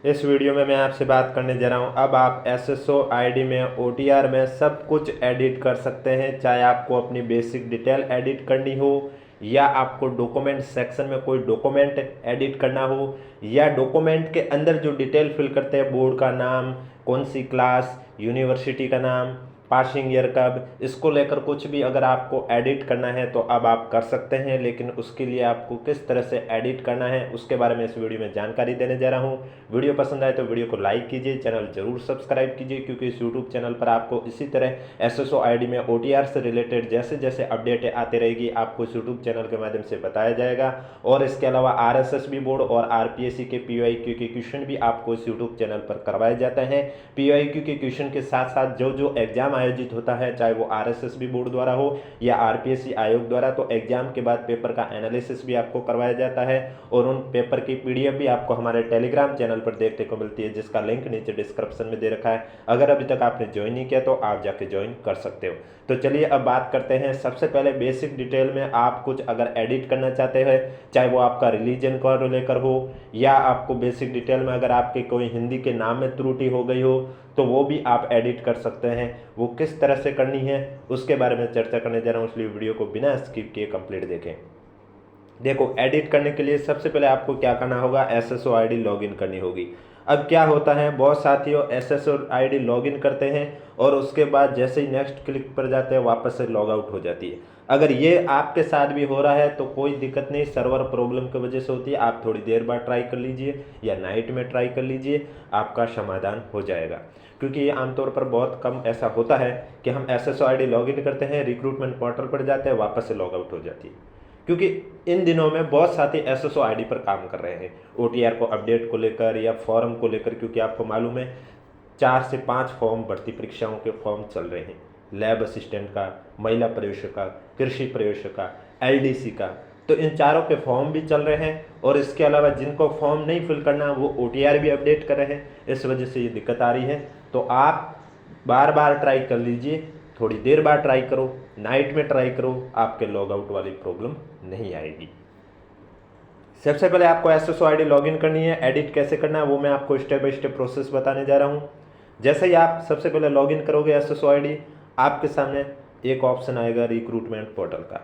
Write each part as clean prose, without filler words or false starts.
इस वीडियो में मैं आपसे बात करने जा रहा हूं। अब आप एसएसओ आईडी में ओटीआर में सब कुछ एडिट कर सकते हैं, चाहे आपको अपनी बेसिक डिटेल एडिट करनी हो या आपको डॉक्यूमेंट सेक्शन में कोई डॉक्यूमेंट एडिट करना हो या डॉक्यूमेंट के अंदर जो डिटेल फिल करते हैं, बोर्ड का नाम, कौन सी क्लास, यूनिवर्सिटी का नाम, पासिंग ईयर कब, इसको लेकर कुछ भी अगर आपको एडिट करना है तो अब आप कर सकते हैं। लेकिन उसके लिए आपको किस तरह से एडिट करना है उसके बारे में इस वीडियो में जानकारी देने जा रहा हूं। वीडियो पसंद आए तो वीडियो को लाइक कीजिए, चैनल जरूर सब्सक्राइब कीजिए, क्योंकि इस यूट्यूब चैनल पर आपको इसी तरह एसएसओ आईडी में ओटीआर से रिलेटेड जैसे जैसे अपडेटें आती रहेगी आपको इस यूट्यूब चैनल के माध्यम से बताया जाएगा। और इसके अलावा आरएसएसबी बोर्ड और आरपीएससी के पीवाईक्यू के क्वेश्चन भी आपको इस यूट्यूब चैनल पर करवाए जाते हैं। पीवाईक्यू के क्वेश्चन के साथ साथ जो जो एग्जाम आयोजित होता है, चाहे वो आरएसएसबी बोर्ड द्वारा हो या आरपीएससी आयोग द्वारा, तो एग्जाम के बाद पेपर का एनालिसिस भी आपको करवाया जाता है और उन पेपर की पीडीएफ भी आपको हमारे टेलीग्राम चैनल पर देखने को मिलती है, जिसका लिंक नीचे डिस्क्रिप्शन में दे रखा है। अगर अभी तक आपने ज्वाइन नहीं किया तो आप जाके ज्वाइन कर सकते हो। तो चलिए अब बात करते हैं। सबसे पहले बेसिक डिटेल में आप कुछ अगर एडिट करना चाहते हैं, चाहे वो आपका रिलीजन को लेकर हो या आपको बेसिक डिटेल में अगर आपके कोई हिंदी के नाम में त्रुटि हो गई हो तो वो भी आप एडिट कर सकते हैं। वो किस तरह से करनी है उसके बारे में चर्चा करने जा रहा हूँ, इसलिए वीडियो को बिना स्किप किए कंप्लीट देखें। देखो, एडिट करने के लिए सबसे पहले आपको क्या करना होगा, एसएसओ आईडी लॉगिन करनी होगी। अब क्या होता है, बहुत साथियों एसएसओ आईडी लॉगिन करते हैं और उसके बाद जैसे ही नेक्स्ट क्लिक पर जाते हैं वापस से लॉग आउट हो जाती है। अगर ये आपके साथ भी हो रहा है तो कोई दिक्कत नहीं, सर्वर प्रॉब्लम की वजह से होती है। आप थोड़ी देर बाद ट्राई कर लीजिए या नाइट में ट्राई कर लीजिए, आपका समाधान हो जाएगा। क्योंकि ये आमतौर पर बहुत कम ऐसा होता है कि हम एसएसओ आईडी लॉगिन करते हैं, रिक्रूटमेंट पोर्टल पर जाते हैं, वापस से लॉग आउट हो जाती है। क्योंकि इन दिनों में बहुत साथी एसएसओ आईडी पर काम कर रहे हैं, ओटीआर को अपडेट को लेकर या फॉर्म को लेकर। क्योंकि आपको मालूम है 4 से 5 फॉर्म, भर्ती परीक्षाओं के फॉर्म चल रहे हैं, लैब असिस्टेंट का, महिला प्रवेशिका, कृषि प्रवेशिका, एलडीसी का। तो इन चारों के फॉर्म भी चल रहे हैं और इसके अलावा जिनको फॉर्म नहीं फिल करना वो ओटीआर भी अपडेट कर रहे हैं। इस वजह से ये दिक्कत आ रही है। तो आप बार बार ट्राई कर लीजिए, थोड़ी देर बाद ट्राई करो, नाइट में ट्राई करो, आपके लॉग आउट वाली प्रॉब्लम नहीं आएगी। सबसे पहले आपको एसएसओ आईडी लॉगिन करनी है। एडिट कैसे करना है वो मैं आपको स्टेप बाय स्टेप प्रोसेस बताने जा रहा हूँ। जैसे ही आप सबसे पहले लॉगिन करोगे एसएसओ आईडी, आपके सामने एक ऑप्शन आएगा रिक्रूटमेंट पोर्टल का,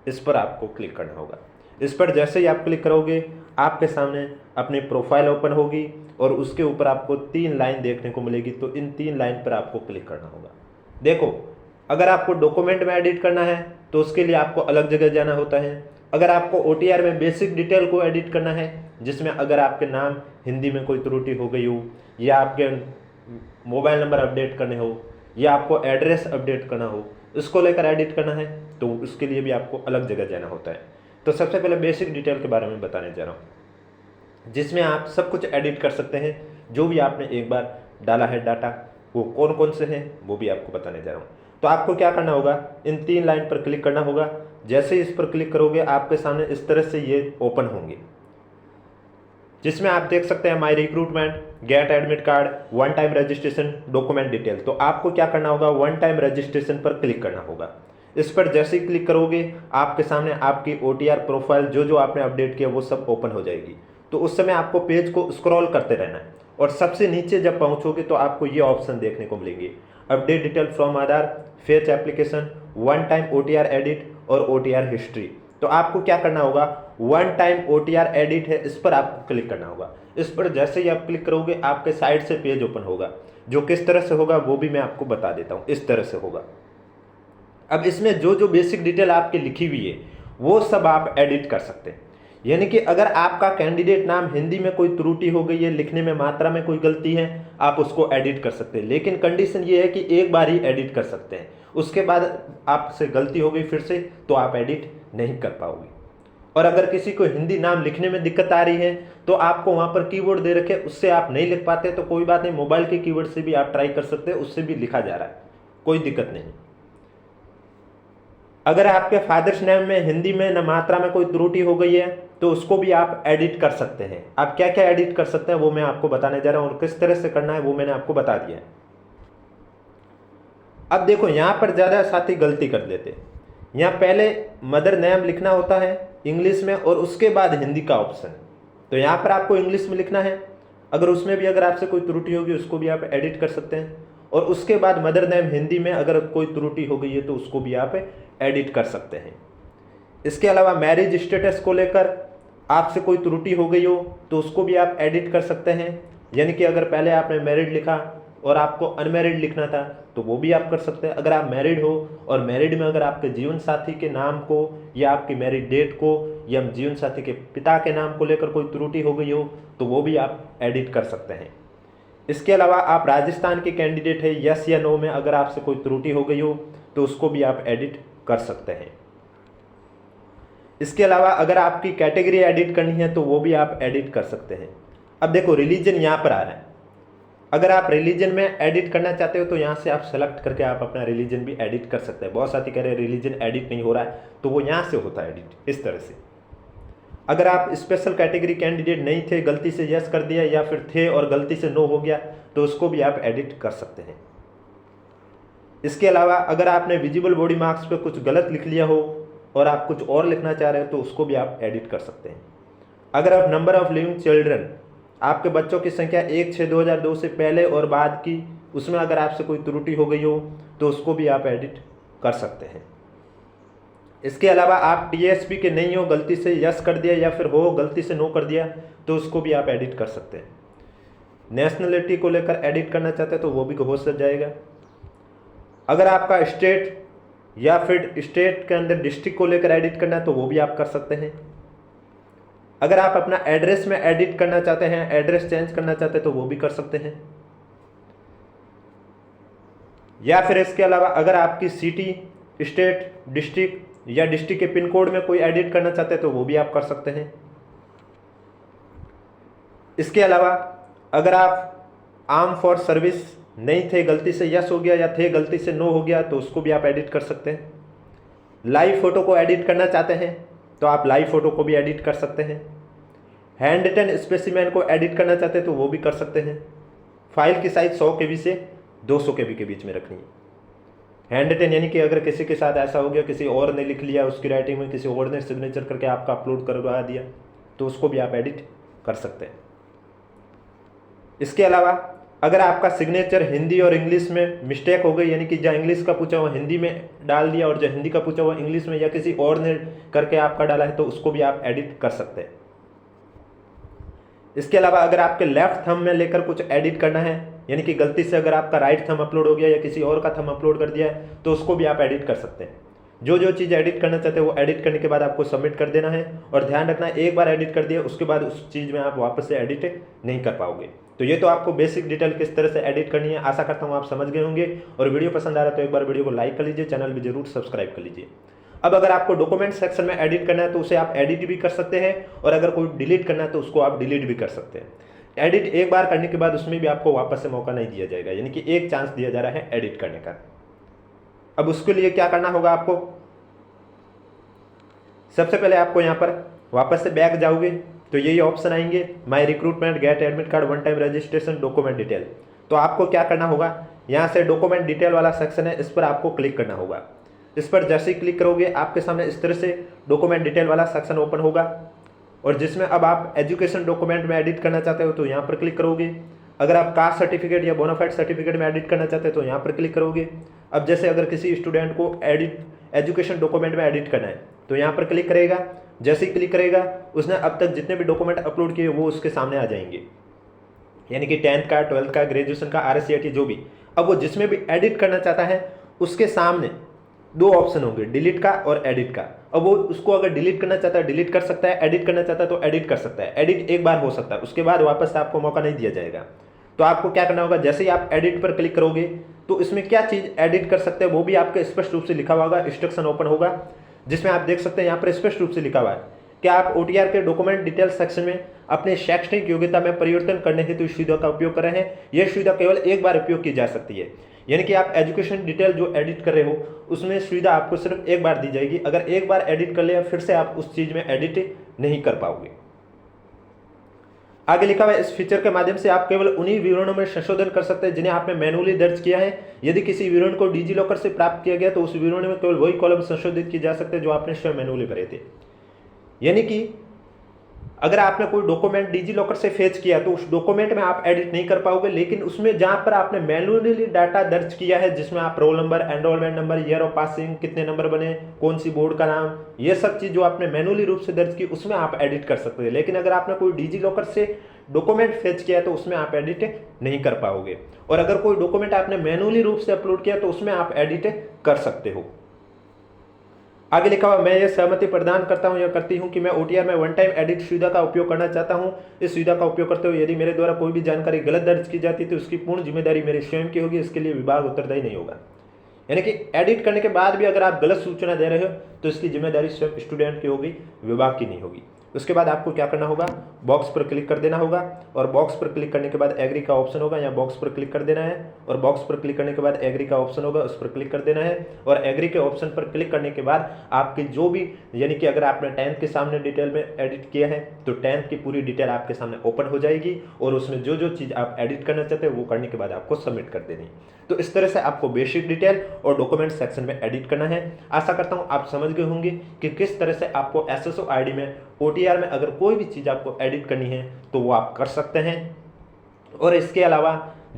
इस पर आपको क्लिक करना होगा। इस पर जैसे ही आप क्लिक करोगे आपके सामने अपनी प्रोफाइल ओपन होगी और उसके ऊपर आपको 3 लाइन देखने को मिलेगी। तो इन 3 लाइन पर आपको क्लिक करना होगा। देखो, अगर आपको डॉक्यूमेंट में एडिट करना है तो उसके लिए आपको अलग जगह जाना होता है। अगर आपको ओटीआर में बेसिक डिटेल को एडिट करना है, जिसमें अगर आपके नाम हिंदी में कोई त्रुटि हो गई हो या आपके मोबाइल नंबर अपडेट करने हो या आपको एड्रेस अपडेट करना हो, इसको लेकर एडिट करना है तो उसके लिए भी आपको अलग जगह जाना होता है। तो सबसे पहले बेसिक डिटेल के बारे में बताने जा रहा हूँ, जिसमें आप सब कुछ एडिट कर सकते हैं। जो भी आपने एक बार डाला है डाटा, वो कौन कौन से हैं वो भी आपको बताने जा रहा हूँ। तो आपको क्या करना होगा, इन 3 लाइन पर क्लिक करना होगा। जैसे ही इस पर क्लिक करोगे आपके सामने इस तरह से ये ओपन होंगे, जिसमें आप देख सकते हैं my recruitment, get admit card, one time registration, document detail. तो आपको क्या करना होगा, वन टाइम रजिस्ट्रेशन पर क्लिक करना होगा। इस पर जैसे ही क्लिक करोगे आपके सामने आपकी ओटीआर प्रोफाइल जो जो आपने अपडेट किया वो सब ओपन हो जाएगी। तो उस समय आपको पेज को स्क्रॉल करते रहना है और सबसे नीचे जब पहुंचोगे तो आपको ये ऑप्शन देखने को मिलेंगे, update detail from Aadhaar, fetch application, one time OTR edit और ओटीआर हिस्ट्री। तो आपको क्या करना होगा, वन टाइम ओटीआर एडिट है, इस पर आपको क्लिक करना होगा। इस पर जैसे ही आप क्लिक करोगे आपके साइड से पेज ओपन होगा, जो किस तरह से होगा वो भी मैं आपको बता देता हूँ। इस तरह से होगा। अब इसमें जो जो बेसिक डिटेल आपकी लिखी हुई है वो सब आप एडिट कर सकते हैं। यानी कि अगर आपका कैंडिडेट नाम हिंदी में कोई त्रुटि हो गई है, लिखने में मात्रा में कोई गलती है, आप उसको एडिट कर सकते हैं। लेकिन कंडीशन ये है कि एक बार ही एडिट कर सकते हैं, उसके बाद आपसे गलती हो गई फिर से तो आप एडिट नहीं कर पाओगे। और अगर किसी को हिंदी नाम लिखने में दिक्कत आ रही है तो आपको वहां पर कीवर्ड दे रखे, उससे आप नहीं लिख पाते तो कोई बात नहीं, मोबाइल के कीवर्ड से भी आप ट्राई कर सकते हैं, उससे भी लिखा जा रहा है, कोई दिक्कत नहीं। अगर आपके फादर्स नेम में हिंदी में न मात्रा में कोई त्रुटि हो गई है तो उसको भी आप एडिट कर सकते हैं। आप क्या क्या एडिट कर सकते हैं वो मैं आपको बताने जा रहा हूं और किस तरह से करना है वो मैंने आपको बता दिया है। अब देखो, यहां पर ज्यादा साथी गलती कर देते हैं। यहां पहले मदर नेम लिखना होता है इंग्लिश में और उसके बाद हिंदी का ऑप्शन। तो यहां पर आपको इंग्लिश में लिखना है। अगर उसमें भी अगर आपसे कोई त्रुटि होगी उसको भी आप एडिट कर सकते हैं। और उसके बाद मदर नेम हिंदी में अगर कोई त्रुटि हो गई है तो उसको भी आप एडिट कर सकते हैं। इसके अलावा मैरिज स्टेटस को लेकर आपसे कोई त्रुटि हो गई हो तो उसको भी आप एडिट कर सकते हैं। यानी कि अगर पहले आपने मैरिड लिखा और आपको अनमैरिड लिखना था तो वो भी आप कर सकते हैं। अगर आप मैरिड हो और मैरिड में अगर आपके जीवन साथी के नाम को या आपकी मैरिड डेट को या जीवन साथी के पिता के नाम को लेकर कोई त्रुटि हो गई हो तो वो भी आप एडिट कर सकते हैं। इसके अलावा आप राजस्थान के कैंडिडेट है, यस या नो में अगर आपसे कोई त्रुटि हो गई हो तो उसको भी आप एडिट कर सकते हैं। इसके अलावा अगर आपकी कैटेगरी एडिट करनी है तो वो भी आप एडिट कर सकते हैं। अब देखो रिलीजन यहाँ पर आ रहा है, अगर आप रिलीजन में एडिट करना चाहते हो तो यहाँ से आप सेलेक्ट करके आप अपना रिलीजन भी एडिट कर सकते हैं। बहुत साथी कह रहे हैं रिलीजन एडिट नहीं हो रहा है, तो वो यहाँ से होता है एडिट इस तरह से। अगर आप स्पेशल कैटेगरी कैंडिडेट नहीं थे, गलती से यस कर दिया, या फिर थे और गलती से नो हो गया तो उसको भी आप एडिट कर सकते हैं। इसके अलावा अगर आपने विजिबल बॉडी मार्क्स पे कुछ गलत लिख लिया हो और आप कुछ और लिखना चाह रहे हो तो उसको भी आप एडिट कर सकते हैं। अगर आप नंबर ऑफ लिविंग चिल्ड्रन, आपके बच्चों की संख्या 1/6/2002 से पहले और बाद की, उसमें अगर आपसे कोई त्रुटि हो गई हो तो उसको भी आप एडिट कर सकते हैं। इसके अलावा आप टीएसपी के नहीं हो, गलती से यस कर दिया, या फिर हो गलती से नो कर दिया तो उसको भी आप एडिट कर सकते हैं। नेशनलिटी को लेकर एडिट करना चाहते हैं तो वो भी हो सक जाएगा। अगर आपका स्टेट या फिर स्टेट के अंदर डिस्ट्रिक्ट को लेकर एडिट करना है तो वो भी आप कर सकते हैं। अगर आप अपना एड्रेस में एडिट करना चाहते हैं, एड्रेस चेंज करना चाहते हैं तो वो भी कर सकते हैं। या फिर इसके अलावा अगर आपकी सिटी, स्टेट, डिस्ट्रिक्ट या डिस्ट्रिक्ट के पिन कोड में कोई एडिट करना चाहते हैं तो वो भी आप कर सकते हैं। इसके अलावा अगर आप आर्म फॉर सर्विस नहीं थे, गलती से यस हो गया, या थे गलती से नो हो गया तो उसको भी आप एडिट कर सकते हैं। लाइव फोटो को एडिट करना चाहते हैं तो आप लाइव फोटो को भी एडिट कर सकते हैं। हैंड रिटन स्पेसिमेन को एडिट करना चाहते हैं तो वो भी कर सकते हैं। फाइल की साइज 100 KB से 200 KB के बीच में रखनी है। हैंड रिटन यानी कि अगर किसी के साथ ऐसा हो गया, किसी और ने लिख लिया उसकी राइटिंग में, किसी और ने सिग्नेचर करके आपका अपलोड करवा दिया तो उसको भी आप एडिट कर सकते हैं। इसके अलावा अगर आपका सिग्नेचर हिंदी और इंग्लिश में मिस्टेक हो गई, यानी कि जहाँ इंग्लिश का पूछा हुआ हिंदी में डाल दिया और जो हिंदी का पूछा हुआ इंग्लिश में, या किसी और ने करके आपका डाला है तो उसको भी आप एडिट कर सकते हैं। इसके अलावा अगर आपके लेफ्ट थंब में लेकर कुछ एडिट करना है, यानी कि गलती से अगर आपका राइट थंब अपलोड हो गया या किसी और का थंब अपलोड कर दिया है तो उसको भी आप एडिट कर सकते हैं। जो जो चीज़ एडिट करना चाहते हैं वो एडिट करने के बाद आपको सबमिट कर देना है। और ध्यान रखना, एक बार एडिट कर दिया उसके बाद उस चीज़ में आप वापस से एडिट नहीं कर पाओगे। तो ये तो आपको बेसिक डिटेल किस तरह से एडिट करनी है, आशा करता हूँ आप समझ गए होंगे। और वीडियो पसंद आ रहा है तो एक बार वीडियो को लाइक कर लीजिए, चैनल भी जरूर सब्सक्राइब कर लीजिए। अब अगर आपको डॉक्यूमेंट सेक्शन में एडिट करना है तो उसे आप एडिट भी कर सकते हैं, और अगर कोई डिलीट करना है तो उसको आप डिलीट भी कर सकते हैं। एडिट एक बार करने के बाद उसमें भी आपको वापस से मौका नहीं दिया जाएगा, यानी कि एक चांस दिया जा रहा है एडिट करने का। अब उसके लिए क्या करना होगा आपको, सबसे पहले आपको यहाँ पर वापस से बैक जाओगे तो यही ऑप्शन आएंगे, my recruitment, get admit card, one time registration, document detail. तो आपको क्या करना होगा, यहाँ से डॉक्यूमेंट डिटेल वाला सेक्शन है, इस पर आपको क्लिक करना होगा। इस पर जैसे ही क्लिक करोगे आपके सामने इस तरह से डॉक्यूमेंट डिटेल वाला सेक्शन ओपन होगा, और जिसमें अब आप एजुकेशन डॉक्यूमेंट में एडिट करना चाहते हो तो यहाँ पर क्लिक करोगे। अगर आप कास्ट सर्टिफिकेट या बोनाफाइड सर्टिफिकेट में एडिट करना चाहते हो तो यहाँ पर क्लिक करोगे। अब जैसे अगर किसी स्टूडेंट को एजुकेशन डॉक्यूमेंट में एडिट करना है तो यहाँ पर क्लिक करेगा। जैसे ही क्लिक करेगा उसने अब तक जितने भी डॉक्यूमेंट अपलोड किए वो उसके सामने आ जाएंगे, यानी कि 10th का, 12th का, ग्रेजुएशन का, RSCET जो भी। अब वो जिसमें भी एडिट करना चाहता है उसके सामने दो ऑप्शन होंगे, डिलीट का और एडिट का। अब वो उसको अगर डिलीट करना चाहता है डिलीट कर सकता है, एडिट करना चाहता है तो एडिट कर सकता है। एडिट एक बार हो सकता है, उसके बाद वापस से आपको मौका नहीं दिया जाएगा। तो आपको क्या करना होगा, जैसे ही आप एडिट पर क्लिक करोगे तो इसमें क्या चीज़ एडिट कर सकते हैं वो भी आपके स्पष्ट रूप से लिखा हुआ होगा, इंस्ट्रक्शन ओपन होगा, जिसमें आप देख सकते हैं यहाँ पर स्पष्ट रूप से लिखा हुआ है कि आप OTR के डॉक्यूमेंट डिटेल सेक्शन में अपने शैक्षणिक योग्यता में परिवर्तन करने हेतु इस सुविधा का उपयोग कर रहे हैं। यह सुविधा केवल एक बार उपयोग की जा सकती है, यानी कि आप एजुकेशन डिटेल जो एडिट कर रहे हो उसमें सुविधा आपको सिर्फ एक बार दी जाएगी। अगर एक बार एडिट कर लिया फिर से आप उस चीज़ में एडिट नहीं कर पाओगे। आगे लिखा हुआ है, इस फीचर के माध्यम से आप केवल उन्हीं विवरणों में संशोधन कर सकते हैं जिन्हें आपने मैनुअली दर्ज किया है। यदि किसी विवरण को डिजिलॉकर से प्राप्त किया गया तो उस विवरण में केवल वही कॉलम संशोधित किए जा सकते हैं जो आपने स्वयं मैनुअली भरे थे। यानी कि अगर आपने कोई डॉक्यूमेंट डिजी लॉकर से फेच किया तो उस डॉक्यूमेंट में आप एडिट नहीं कर पाओगे, लेकिन उसमें जहां पर आपने मैन्युअली डाटा दर्ज किया है, जिसमें आप roll number, enrolment number, year of passing, कितने नंबर बने, कौन सी बोर्ड का नाम, ये सब चीज जो आपने मैन्युअली रूप से दर्ज की, उसमें आप एडिट कर सकते हैं। लेकिन अगर आपने कोई डिजी लॉकर से डॉक्यूमेंट फेच किया है तो उसमें आप एडिट नहीं कर पाओगे। और अगर कोई डॉक्यूमेंट आपने मैन्युअली रूप से अपलोड किया तो उसमें आप एडिट कर सकते हो। आगे लिखा हुआ, मैं ये सहमति प्रदान करता हूं या करती हूं कि मैं ओटीआर में वन टाइम एडिट सुविधा का उपयोग करना चाहता हूं। इस सुविधा का उपयोग करते हुए यदि मेरे द्वारा कोई भी जानकारी गलत दर्ज की जाती है तो उसकी पूर्ण जिम्मेदारी मेरी स्वयं की होगी, इसके लिए विभाग उत्तरदायी नहीं होगा। यानी कि एडिट करने के बाद भी अगर आप गलत सूचना दे रहे हो तो इसकी जिम्मेदारी स्वयं स्टूडेंट की होगी, विभाग की नहीं होगी। उसके बाद आपको क्या करना होगा, बॉक्स पर क्लिक कर देना होगा, और बॉक्स पर क्लिक करने के बाद एग्री का ऑप्शन होगा, या बॉक्स पर क्लिक कर देना है, और बॉक्स पर क्लिक करने के बाद एग्री का ऑप्शन होगा, उस पर क्लिक कर देना है। और एग्री के ऑप्शन पर क्लिक करने के बाद आपकी जो भी, यानी कि अगर आपने 10th के सामने डिटेल में एडिट किया है तो 10th की पूरी डिटेल आपके सामने ओपन हो जाएगी, और उसमें जो जो चीज़ आप एडिट करना चाहते हैं वो करने के बाद आपको सबमिट कर देनी। तो इस तरह से आपको बेसिक डिटेल और डॉक्यूमेंट सेक्शन में एडिट करना है। आशा करता हूं आप समझ गए होंगे कि किस तरह से आपको एसएसओ आईडी में, ओटीआर में अगर कोई भी चीज़ आपको एडिट करनी है तो वो आप कर सकते हैं। और इसके अलावा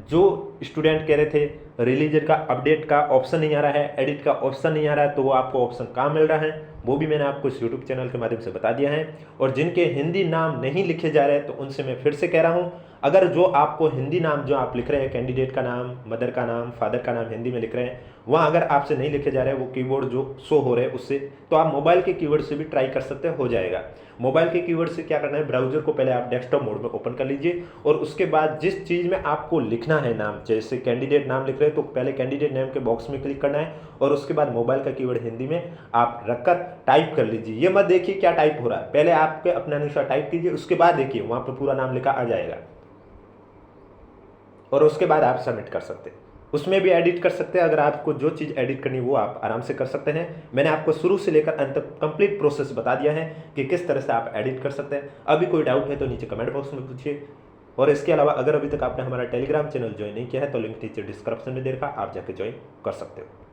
जो स्टूडेंट कह रहे थे रिलीजन का अपडेट का ऑप्शन नहीं आ रहा है, एडिट का ऑप्शन नहीं आ रहा है, तो वो आपको ऑप्शन कहाँ मिल रहा है, वो भी मैंने आपको इस यूट्यूब चैनल के माध्यम से बता दिया है। और जिनके हिंदी नाम नहीं लिखे जा रहे हैं तो उनसे मैं फिर से कह रहा हूँ, अगर जो आपको हिंदी नाम जो आप लिख रहे हैं, कैंडिडेट का नाम, मदर का नाम, फादर का नाम हिंदी में लिख रहे हैं, वहाँ अगर आपसे नहीं लिखे जा रहे हैं, वो कीवर्ड जो शो हो रहे हैं उससे, तो आप मोबाइल के कीवर्ड से भी ट्राई कर सकते हो जाएगा। मोबाइल के कीवर्ड से क्या करना है, ब्राउजर को पहले आप डेस्कटॉप मोड में ओपन कर लीजिए, और उसके बाद जिस चीज़ में आपको लिखना है नाम, जैसे कैंडिडेट नाम लिख रहे हैं तो पहले कैंडिडेट नेम के बॉक्स में क्लिक करना है, और उसके बाद मोबाइल का कीवर्ड हिंदी में आप रखकर टाइप कर लीजिए। ये मत देखिए क्या टाइप हो रहा है, पहले आपके अपने अनुसार टाइप कीजिए, उसके बाद देखिए वहाँ पर पूरा नाम लिखा आ जाएगा, और उसके बाद आप सबमिट कर सकते हैं। उसमें भी एडिट कर सकते हैं, अगर आपको जो चीज़ एडिट करनी वो आप आराम से कर सकते हैं। मैंने आपको शुरू से लेकर अंत तक कंप्लीट प्रोसेस बता दिया है कि किस तरह से आप एडिट कर सकते हैं। अभी कोई डाउट है तो नीचे कमेंट बॉक्स में पूछिए। और इसके अलावा अगर अभी तक आपने हमारा टेलीग्राम चैनल ज्वाइन नहीं किया है तो लिंक नीचे डिस्क्रिप्शन में दे रखा, आप जाके ज्वाइन कर सकते हो।